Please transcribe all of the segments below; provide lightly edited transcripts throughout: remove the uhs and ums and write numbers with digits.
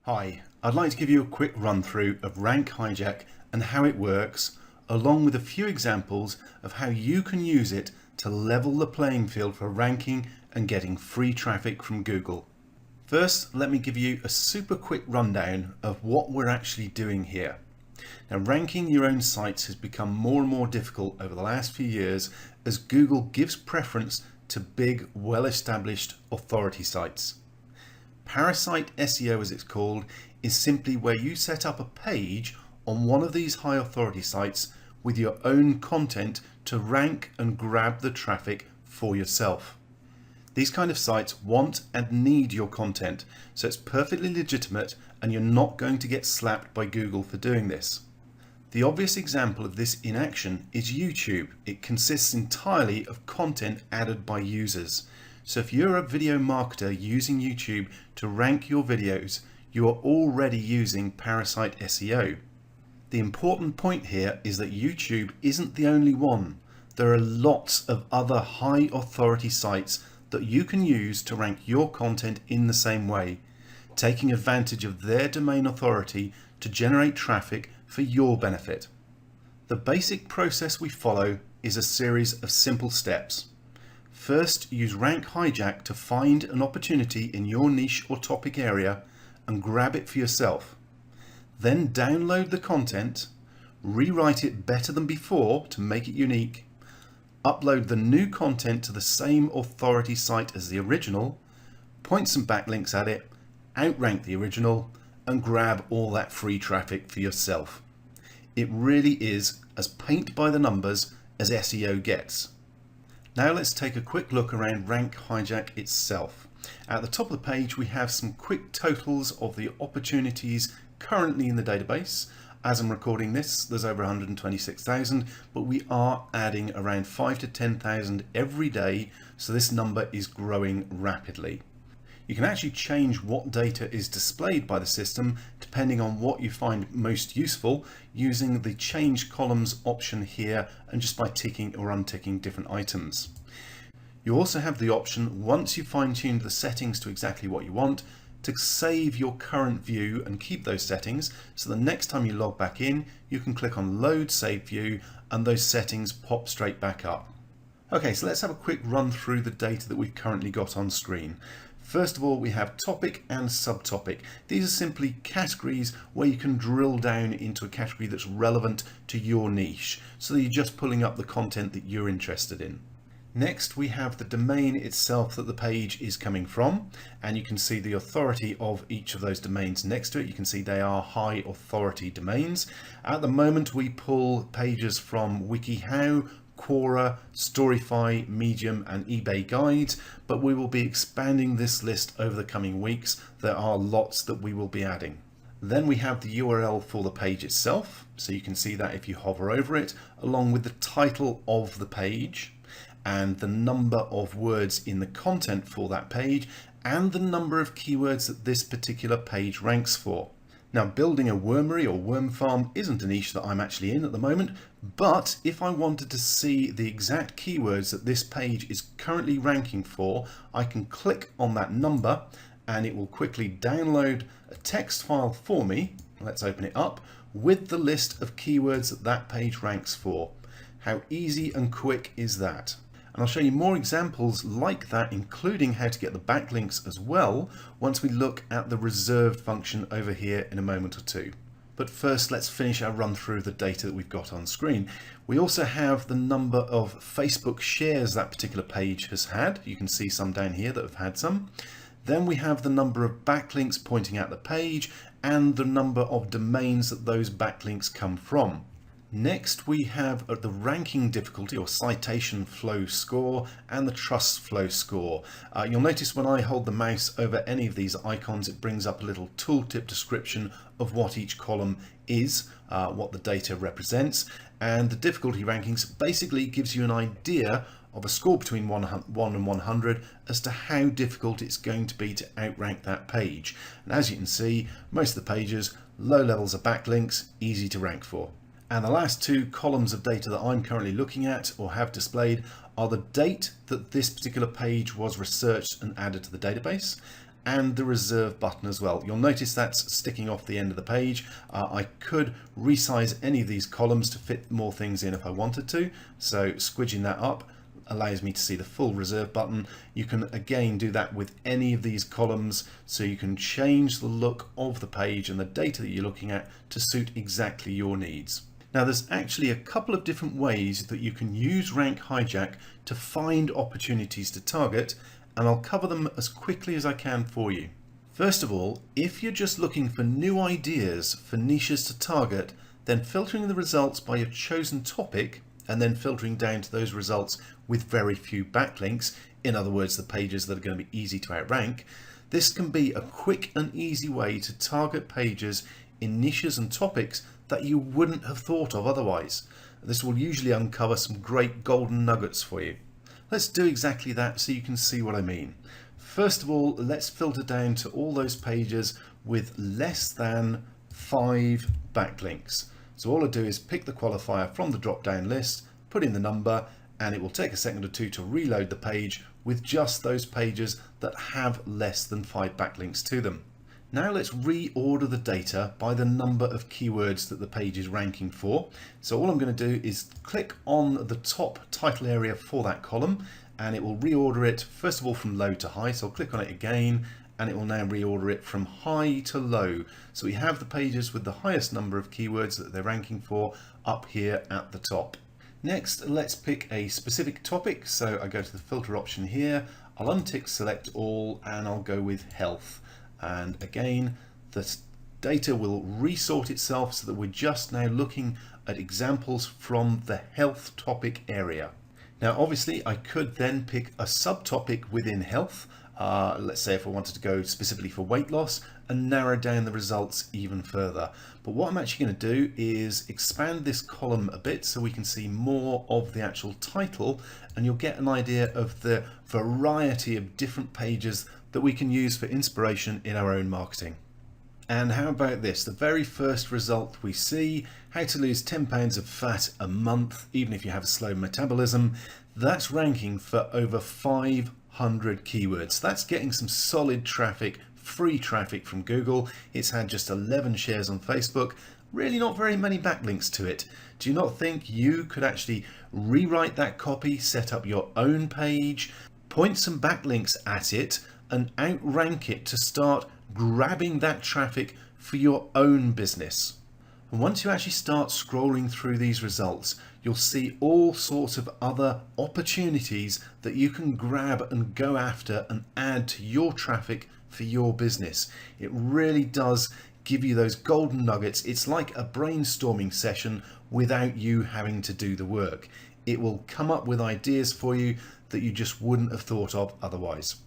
Hi, I'd like to give you a quick run through of Rank Hijack and how it works, along with a few examples of how you can use it to level the playing field for ranking and getting free traffic from Google. First, let me give you a super quick rundown of what we're actually doing here. Now, ranking your own sites has become more and more difficult over the last few years as Google gives preference to big, well-established authority sites. Parasite SEO, as it's called, is simply where you set up a page on one of these high authority sites with your own content to rank and grab the traffic for yourself. These kind of sites want and need your content, so it's perfectly legitimate and you're not going to get slapped by Google for doing this. The obvious example of this in action is YouTube. It consists entirely of content added by users. So if you're a video marketer using YouTube to rank your videos, you are already using Parasite SEO. The important point here is that YouTube isn't the only one. There are lots of other high authority sites that you can use to rank your content in the same way, taking advantage of their domain authority to generate traffic for your benefit. The basic process we follow is a series of simple steps. First, use Rank Hijack to find an opportunity in your niche or topic area and grab it for yourself. Then download the content, rewrite it better than before to make it unique, upload the new content to the same authority site as the original, point some backlinks at it, outrank the original, and grab all that free traffic for yourself. It really is as paint by the numbers as SEO gets. Now let's take a quick look around Rank Hijack itself. At the top of the page we have some quick totals of the opportunities currently in the database. As I'm recording this, there's over 126,000, but we are adding around 5,000 to 10,000 every day, so this number is growing rapidly. You can actually change what data is displayed by the system depending on what you find most useful using the change columns option here and just by ticking or unticking different items. You also have the option, once you've fine-tuned the settings to exactly what you want, to save your current view and keep those settings, so the next time you log back in you can click on Load Save View and those settings pop straight back up. Okay, so let's have a quick run through the data that we've currently got on screen. First of all, we have topic and subtopic. These are simply categories where you can drill down into a category that's relevant to your niche, so that you're just pulling up the content that you're interested in. Next, we have the domain itself that the page is coming from, and you can see the authority of each of those domains next to it. You can see they are high authority domains. At the moment, we pull pages from WikiHow, Quora, Storyfy, Medium and eBay Guides, but we will be expanding this list over the coming weeks. There are lots that we will be adding. Then we have the URL for the page itself, so you can see that if you hover over it, along with the title of the page and the number of words in the content for that page and the number of keywords that this particular page ranks for. Now, building a wormery or worm farm isn't a niche that I'm actually in at the moment, but if I wanted to see the exact keywords that this page is currently ranking for, I can click on that number and it will quickly download a text file for me. Let's open it up with the list of keywords that that page ranks for. How easy and quick is that? And I'll show you more examples like that, including how to get the backlinks as well, once we look at the reserved function over here in a moment or two. But first, let's finish our run through the data that we've got on screen. We also have the number of Facebook shares that particular page has had. You can see some down here that have had some. Then we have the number of backlinks pointing at the page and the number of domains that those backlinks come from. Next, we have the ranking difficulty or citation flow score and the trust flow score. You'll notice when I hold the mouse over any of these icons, it brings up a little tooltip description of what each column is, what the data represents, and the difficulty rankings basically gives you an idea of a score between 1 and 100 as to how difficult it's going to be to outrank that page. And as you can see, most of the pages, low levels of backlinks, easy to rank for. And the last two columns of data that I'm currently looking at or have displayed are the date that this particular page was researched and added to the database and the reserve button as well. You'll notice that's sticking off the end of the page. I could resize any of these columns to fit more things in if I wanted to, so squidging that up allows me to see the full reserve button. You can again do that with any of these columns, so you can change the look of the page and the data that you're looking at to suit exactly your needs. Now there's actually a couple of different ways that you can use Rank Hijack to find opportunities to target, and I'll cover them as quickly as I can for you. First of all, if you're just looking for new ideas for niches to target, then filtering the results by your chosen topic and then filtering down to those results with very few backlinks, in other words the pages that are going to be easy to outrank, this can be a quick and easy way to target pages in niches and topics that you wouldn't have thought of otherwise. This will usually uncover some great golden nuggets for you. Let's do exactly that so you can see what I mean. First of all, let's filter down to all those pages with less than 5 backlinks. So all I do is pick the qualifier from the drop down list, put in the number, and it will take a second or two to reload the page with just those pages that have less than 5 backlinks to them. Now let's reorder the data by the number of keywords that the page is ranking for. So all I'm going to do is click on the top title area for that column, and it will reorder it first of all from low to high. So I'll click on it again, and it will now reorder it from high to low. So we have the pages with the highest number of keywords that they're ranking for up here at the top. Next, let's pick a specific topic. So I go to the filter option here, I'll untick select all, and I'll go with health. And again, the data will resort itself so that we're just now looking at examples from the health topic area. Now obviously I could then pick a subtopic within health. Let's say if I wanted to go specifically for weight loss and narrow down the results even further. But what I'm actually going to do is expand this column a bit so we can see more of the actual title, and you'll get an idea of the variety of different pages that we can use for inspiration in our own marketing. And how about this? The very first result we see, how to lose 10 pounds of fat a month, even if you have a slow metabolism. That's ranking for over 500 keywords. That's getting some solid traffic, free traffic from Google. It's had just 11 shares on Facebook. Really not very many backlinks to it. Do you not think you could actually rewrite that copy, set up your own page, point some backlinks at it, and outrank it to start grabbing that traffic for your own business? And once you actually start scrolling through these results, you'll see all sorts of other opportunities that you can grab and go after and add to your traffic for your business. It really does give you those golden nuggets. It's like a brainstorming session without you having to do the work. It will come up with ideas for you that you just wouldn't have thought of otherwise.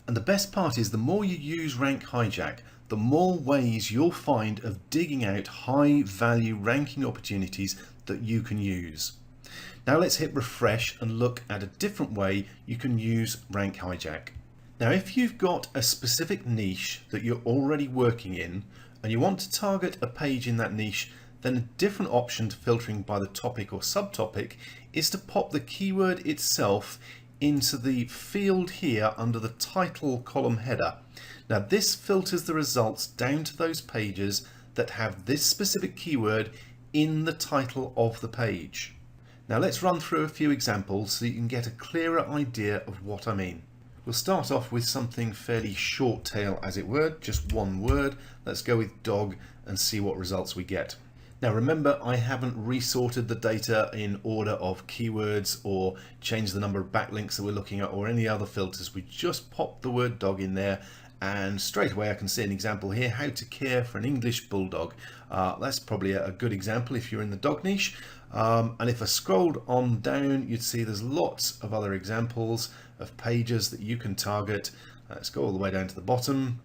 And the best part is, the more you use Rank Hijack, the more ways you'll find of digging out high value ranking opportunities that you can use. Now let's hit refresh and look at a different way you can use Rank Hijack. Now if you've got a specific niche that you're already working in and you want to target a page in that niche, then a different option to filtering by the topic or subtopic is to pop the keyword itself into the field here under the title column header. Now this filters the results down to those pages that have this specific keyword in the title of the page. Now let's run through a few examples so you can get a clearer idea of what I mean. We'll start off with something fairly short tail, as it were, just one word. Let's go with dog and see what results we get. Now remember, I haven't resorted the data in order of keywords or changed the number of backlinks that we're looking at or any other filters. We just popped the word dog in there, and straight away I can see an example here, how to care for an English bulldog. That's probably a good example if you're in the dog niche. And if I scrolled on down, you'd see there's lots of other examples of pages that you can target. Let's go all the way down to the bottom.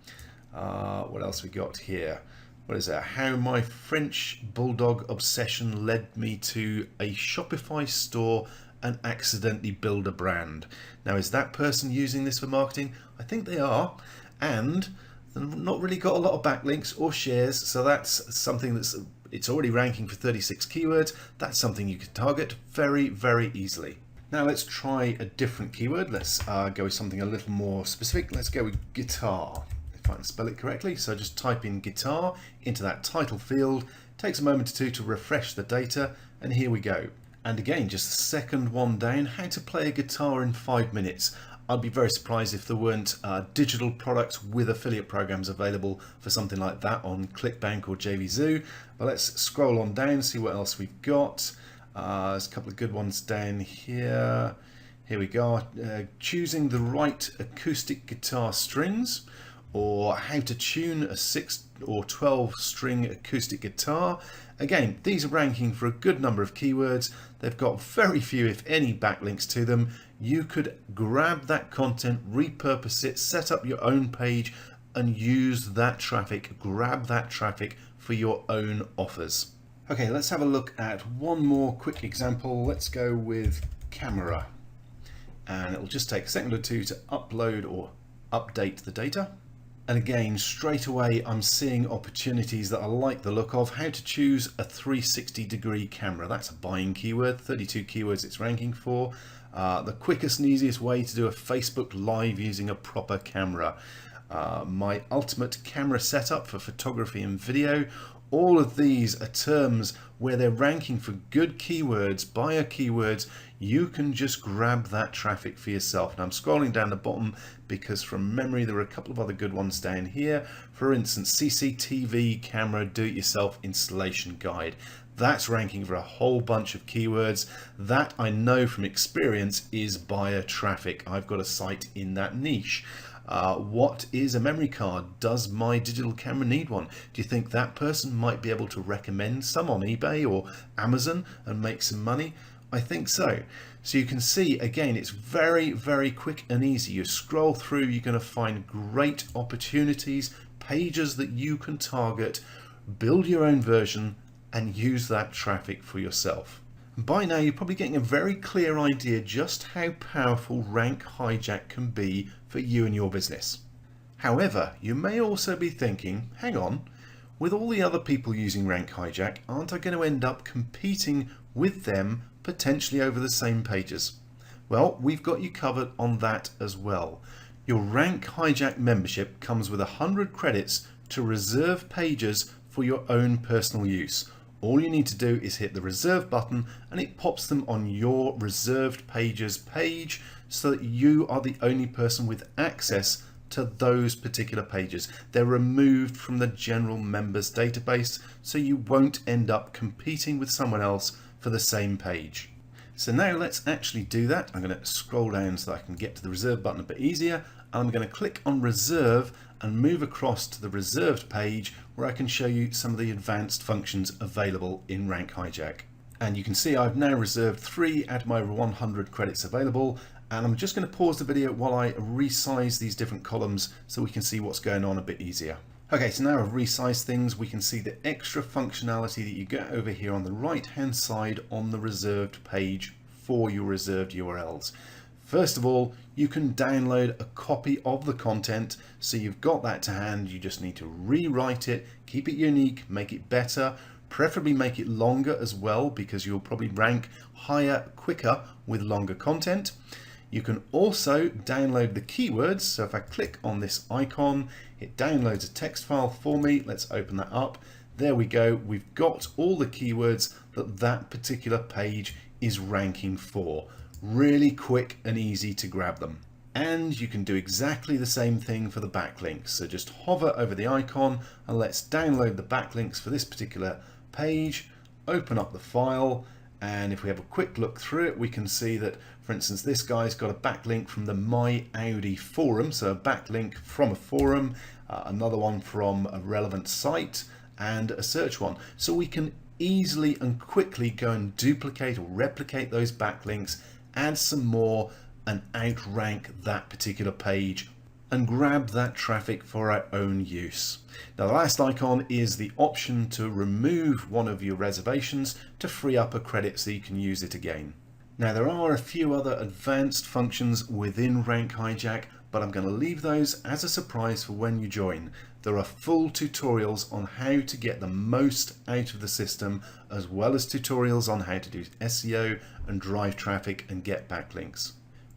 What else we got here? What is that? How my French bulldog obsession led me to a Shopify store and accidentally build a brand. Now, is that person using this for marketing? I think they are, and they've not really got a lot of backlinks or shares, so that's something it's already ranking for 36 keywords. That's something you can target very, very easily. Now let's try a different keyword. Let's go with something a little more specific. Let's go with guitar. if I can spell it correctly. So just type in guitar into that title field. Takes a moment or two to refresh the data, and here we go. And again, just the second one down, how to play a guitar in 5 minutes. I'd be very surprised if there weren't digital products with affiliate programs available for something like that on ClickBank or JVZoo. But let's scroll on down, see what else we've got. There's a couple of good ones down here. Here we go. Choosing the right acoustic guitar strings, or how to tune a 6 or 12 string acoustic guitar. Again, these are ranking for a good number of keywords. They've got very few, if any, backlinks to them. You could grab that content, repurpose it, set up your own page and use that traffic, grab that traffic for your own offers. Okay, let's have a look at one more quick example. Let's go with camera. And it'll just take a second or two to upload or update the data. And again, straight away, I'm seeing opportunities that I like the look of. How to choose a 360-degree camera. That's a buying keyword, 32 keywords it's ranking for. The quickest and easiest way to do a Facebook Live using a proper camera. My ultimate camera setup for photography and video. All of these are terms where they're ranking for good keywords, buyer keywords. You can just grab that traffic for yourself. And I'm scrolling down the bottom because from memory there are a couple of other good ones down here. For instance, CCTV camera do-it-yourself installation guide. That's ranking for a whole bunch of keywords. That I know from experience is buyer traffic. I've got a site in that niche. What is a memory card? Does my digital camera need one? Do you think that person might be able to recommend some on eBay or Amazon and make some money? I think so. So you can see, again, it's very, very quick and easy. You scroll through, you're going to find great opportunities, pages that you can target, build your own version and use that traffic for yourself. By now, you're probably getting a very clear idea just how powerful Rank Hijack can be for you and your business. However, you may also be thinking, hang on, with all the other people using Rank Hijack, aren't I going to end up competing with them potentially over the same pages? Well, we've got you covered on that as well. Your Rank Hijack membership comes with 100 credits to reserve pages for your own personal use. All you need to do is hit the reserve button and it pops them on your reserved pages page so that you are the only person with access to those particular pages. They're removed from the general members database so you won't end up competing with someone else for the same page. So now let's actually do that. I'm going to scroll down so that I can get to the reserve button a bit easier. And I'm going to click on reserve and move across to the reserved page where I can show you some of the advanced functions available in Rank Hijack. And you can see I've now reserved 3 out of my 100 credits available. And I'm just going to pause the video while I resize these different columns so we can see what's going on a bit easier. Okay, so now I've resized things, we can see the extra functionality that you get over here on the right hand side on the reserved page for your reserved URLs. First of all, you can download a copy of the content, so you've got that to hand. You just need to rewrite it, keep it unique, make it better, preferably make it longer as well, because you'll probably rank higher quicker with longer content. You can also download the keywords. So if I click on this icon, it downloads a text file for me. Let's open that up. There we go. We've got all the keywords that that particular page is ranking for. Really quick and easy to grab them. And you can do exactly the same thing for the backlinks. So just hover over the icon and let's download the backlinks for this particular page, open up the file, and if we have a quick look through it, we can see that, for instance, this guy's got a backlink from the My Audi forum, so a backlink from a forum, another one from a relevant site, and a search one. So we can easily and quickly go and duplicate or replicate those backlinks, add some more, and outrank that particular page and grab that traffic for our own use. Now the last icon is the option to remove one of your reservations to free up a credit so you can use it again. Now there are a few other advanced functions within Rank Hijack, but I'm going to leave those as a surprise for when you join. There are full tutorials on how to get the most out of the system, as well as tutorials on how to do SEO and drive traffic and get backlinks.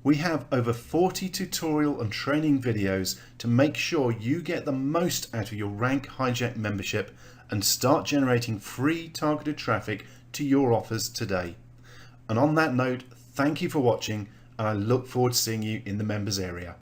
We have over 40 tutorial and training videos to make sure you get the most out of your Rank Hijack membership and start generating free targeted traffic to your offers today. And on that note, thank you for watching, and I look forward to seeing you in the members area.